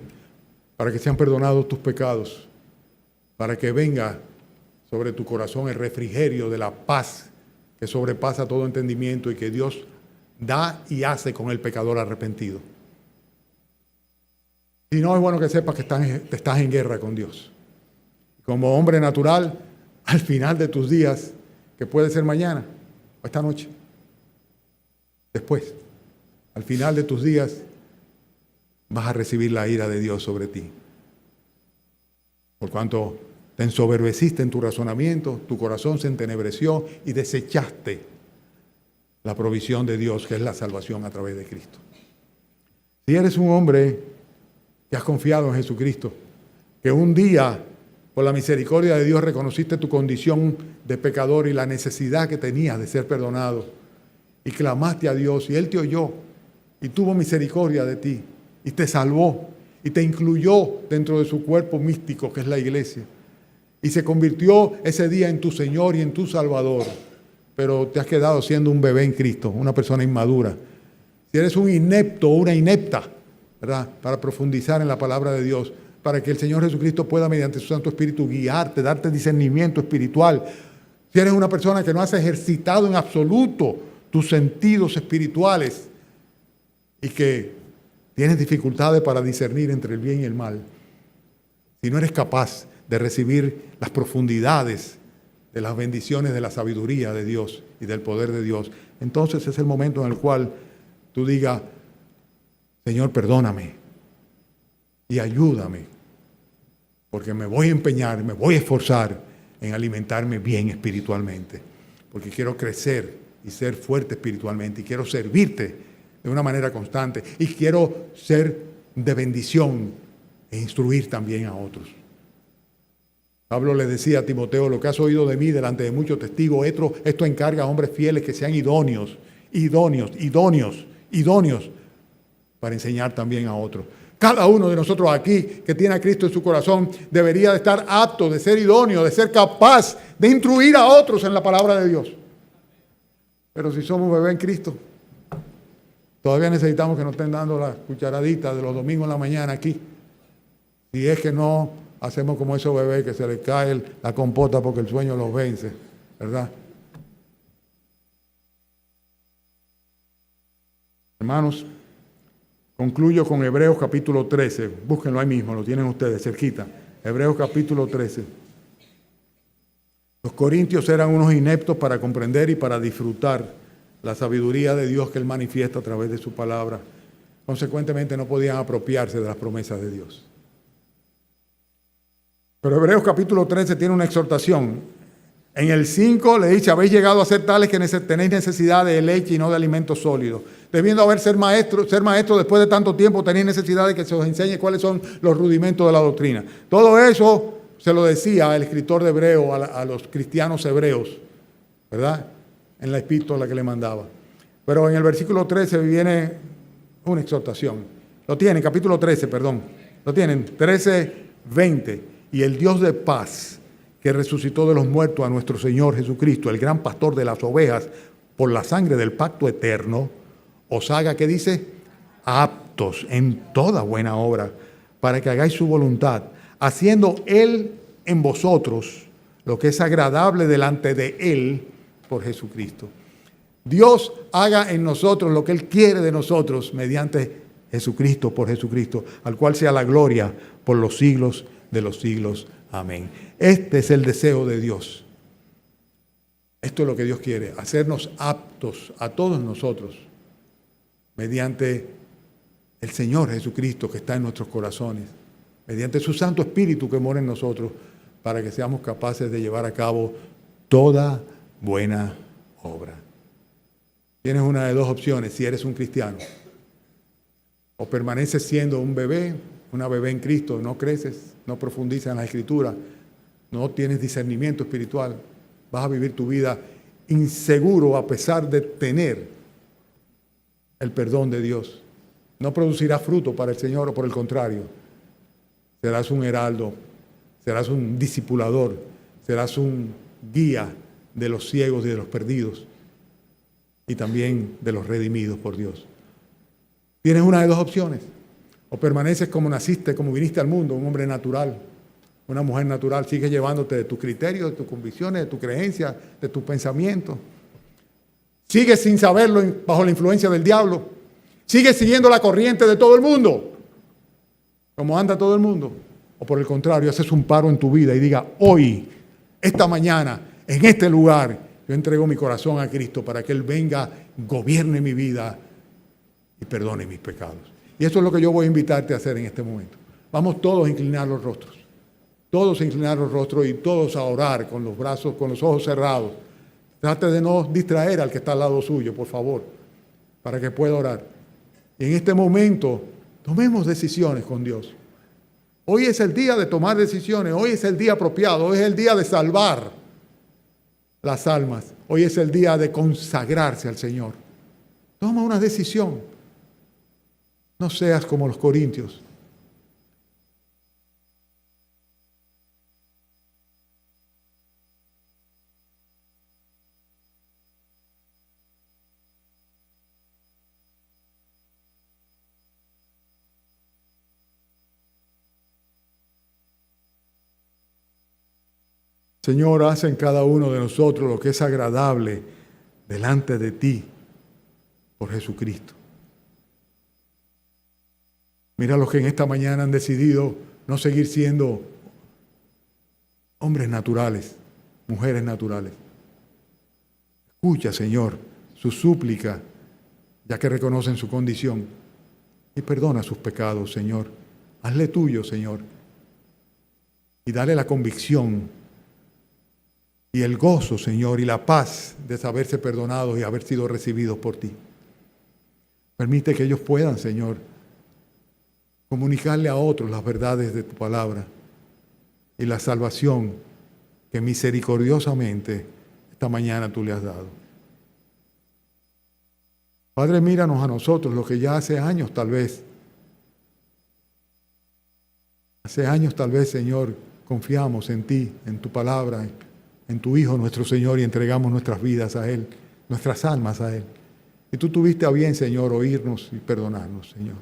[SPEAKER 1] para que sean perdonados tus pecados, para que venga sobre tu corazón el refrigerio de la paz que sobrepasa todo entendimiento y que Dios da y hace con el pecador arrepentido. Si no, es bueno que sepas que estás en guerra con Dios. Como hombre natural, al final de tus días, que puede ser mañana o esta noche, después, al final de tus días, vas a recibir la ira de Dios sobre ti. Por cuanto te ensoberbeciste en tu razonamiento, tu corazón se entenebreció y desechaste la provisión de Dios, que es la salvación a través de Cristo. Si eres un hombre que has confiado en Jesucristo, que un día, por la misericordia de Dios, reconociste tu condición de pecador y la necesidad que tenías de ser perdonado, y clamaste a Dios, y Él te oyó, y tuvo misericordia de ti, y te salvó, y te incluyó dentro de su cuerpo místico, que es la iglesia, y se convirtió ese día en tu Señor y en tu Salvador, pero te has quedado siendo un bebé en Cristo, una persona inmadura. Si eres un inepto o una inepta, ¿verdad?, para profundizar en la palabra de Dios, para que el Señor Jesucristo pueda, mediante su Santo Espíritu, guiarte, darte discernimiento espiritual. Si eres una persona que no has ejercitado en absoluto tus sentidos espirituales y que tienes dificultades para discernir entre el bien y el mal, si no eres capaz de recibir las profundidades de las bendiciones de la sabiduría de Dios y del poder de Dios, entonces es el momento en el cual tú digas: Señor, perdóname y ayúdame, porque me voy a empeñar, me voy a esforzar en alimentarme bien espiritualmente, porque quiero crecer y ser fuerte espiritualmente, y quiero servirte de una manera constante, y quiero ser de bendición e instruir también a otros. Pablo le decía a Timoteo: lo que has oído de mí delante de muchos testigos, esto encarga a hombres fieles que sean idóneos para enseñar también a otros. Cada uno de nosotros aquí que tiene a Cristo en su corazón debería de estar apto, de ser idóneo, de ser capaz de instruir a otros en la palabra de Dios. Pero si somos bebés en Cristo, todavía necesitamos que nos estén dando la cucharadita de los domingos en la mañana aquí. Si es que no hacemos como esos bebés que se les cae la compota porque el sueño los vence, ¿verdad? Hermanos, concluyo con Hebreos capítulo 13. Búsquenlo ahí mismo, lo tienen ustedes cerquita. Hebreos capítulo 13. Los corintios eran unos ineptos para comprender y para disfrutar la sabiduría de Dios que Él manifiesta a través de su palabra. Consecuentemente no podían apropiarse de las promesas de Dios. Pero Hebreos capítulo 13 tiene una exhortación. En el 5 le dice: habéis llegado a ser tales que tenéis necesidad de leche y no de alimento sólido. Debiendo haber ser maestro después de tanto tiempo, tenéis necesidad de que se os enseñe cuáles son los rudimentos de la doctrina. Todo eso se lo decía el escritor de Hebreo a los cristianos hebreos, ¿verdad?, en la epístola que le mandaba. Pero en el versículo 13 viene una exhortación. Lo tienen, capítulo 13, perdón. Lo tienen, 13, 20. Y el Dios de paz, que resucitó de los muertos a nuestro Señor Jesucristo, el gran pastor de las ovejas, por la sangre del pacto eterno, os haga, ¿qué dice? Aptos en toda buena obra, para que hagáis su voluntad, haciendo Él en vosotros lo que es agradable delante de Él por Jesucristo. Dios haga en nosotros lo que Él quiere de nosotros mediante Jesucristo, por Jesucristo, al cual sea la gloria por los siglos de los siglos. Amén. Este es el deseo de Dios. Esto es lo que Dios quiere, hacernos aptos a todos nosotros mediante el Señor Jesucristo que está en nuestros corazones, mediante su Santo Espíritu que mora en nosotros, para que seamos capaces de llevar a cabo toda buena obra. Tienes una de dos opciones si eres un cristiano. O permaneces siendo un bebé, una bebé en Cristo, no creces, no profundizas en la Escritura, no tienes discernimiento espiritual, vas a vivir tu vida inseguro a pesar de tener el perdón de Dios. No producirás fruto para el Señor, o por el contrario, serás un heraldo, serás un discipulador, serás un guía de los ciegos y de los perdidos y también de los redimidos por Dios. Tienes una de dos opciones: o permaneces como naciste, como viniste al mundo, un hombre natural, una mujer natural, sigues llevándote de tus criterios, de tus convicciones, de tus creencias, de tus pensamientos. Sigues sin saberlo bajo la influencia del diablo. Sigues siguiendo la corriente de todo el mundo, como anda todo el mundo. O por el contrario, haces un paro en tu vida y diga: hoy, esta mañana, en este lugar, yo entrego mi corazón a Cristo para que Él venga, gobierne mi vida y perdone mis pecados. Y eso es lo que yo voy a invitarte a hacer en este momento. Vamos todos a inclinar los rostros. Todos a inclinar los rostros y todos a orar con los brazos, con los ojos cerrados. Trate de no distraer al que está al lado suyo, por favor, para que pueda orar. Y en este momento, tomemos decisiones con Dios. Hoy es el día de tomar decisiones. Hoy es el día apropiado. Hoy es el día de salvar las almas. Hoy es el día de consagrarse al Señor. Toma una decisión. No seas como los corintios. Señor, haz en cada uno de nosotros lo que es agradable delante de ti por Jesucristo. Mira los que en esta mañana han decidido no seguir siendo hombres naturales, mujeres naturales. Escucha, Señor, su súplica, ya que reconocen su condición, y perdona sus pecados, Señor. Hazle tuyo, Señor, y dale la convicción y el gozo, Señor, y la paz de saberse perdonados y haber sido recibidos por ti. Permite que ellos puedan, Señor, comunicarle a otros las verdades de tu palabra y la salvación que misericordiosamente esta mañana tú le has dado. Padre, míranos a nosotros, los que ya hace años tal vez, Señor, confiamos en ti, en tu palabra, en tu Hijo, nuestro Señor, y entregamos nuestras vidas a Él, nuestras almas a Él. Y tú tuviste a bien, Señor, oírnos y perdonarnos, Señor.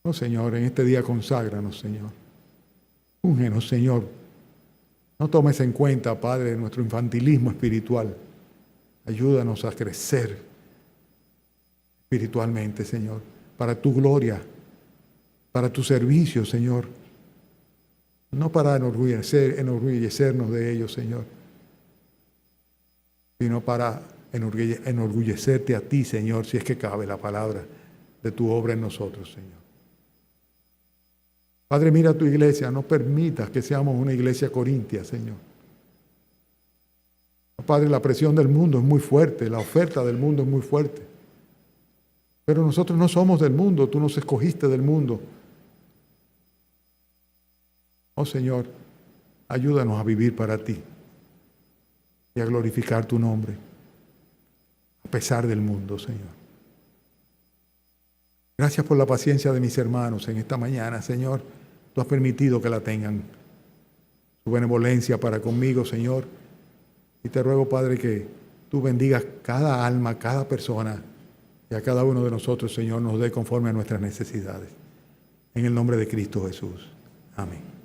[SPEAKER 1] Oh, Señor, en este día conságranos, Señor. Úngenos, Señor. No tomes en cuenta, Padre, nuestro infantilismo espiritual. Ayúdanos a crecer espiritualmente, Señor, para tu gloria, para tu servicio, Señor. No para enorgullecernos de ellos, Señor, sino para enorgullecerte a ti, Señor, si es que cabe la palabra de tu obra en nosotros, Señor. Padre, mira tu iglesia, no permitas que seamos una iglesia corintia, Señor. Padre, la presión del mundo es muy fuerte, la oferta del mundo es muy fuerte. Pero nosotros no somos del mundo, tú nos escogiste del mundo. Oh Señor, ayúdanos a vivir para ti y a glorificar tu nombre, a pesar del mundo, Señor. Gracias por la paciencia de mis hermanos en esta mañana, Señor. Tú has permitido que la tengan. Su benevolencia para conmigo, Señor. Y te ruego, Padre, que tú bendigas cada alma, cada persona, y a cada uno de nosotros, Señor, nos dé conforme a nuestras necesidades. En el nombre de Cristo Jesús. Amén.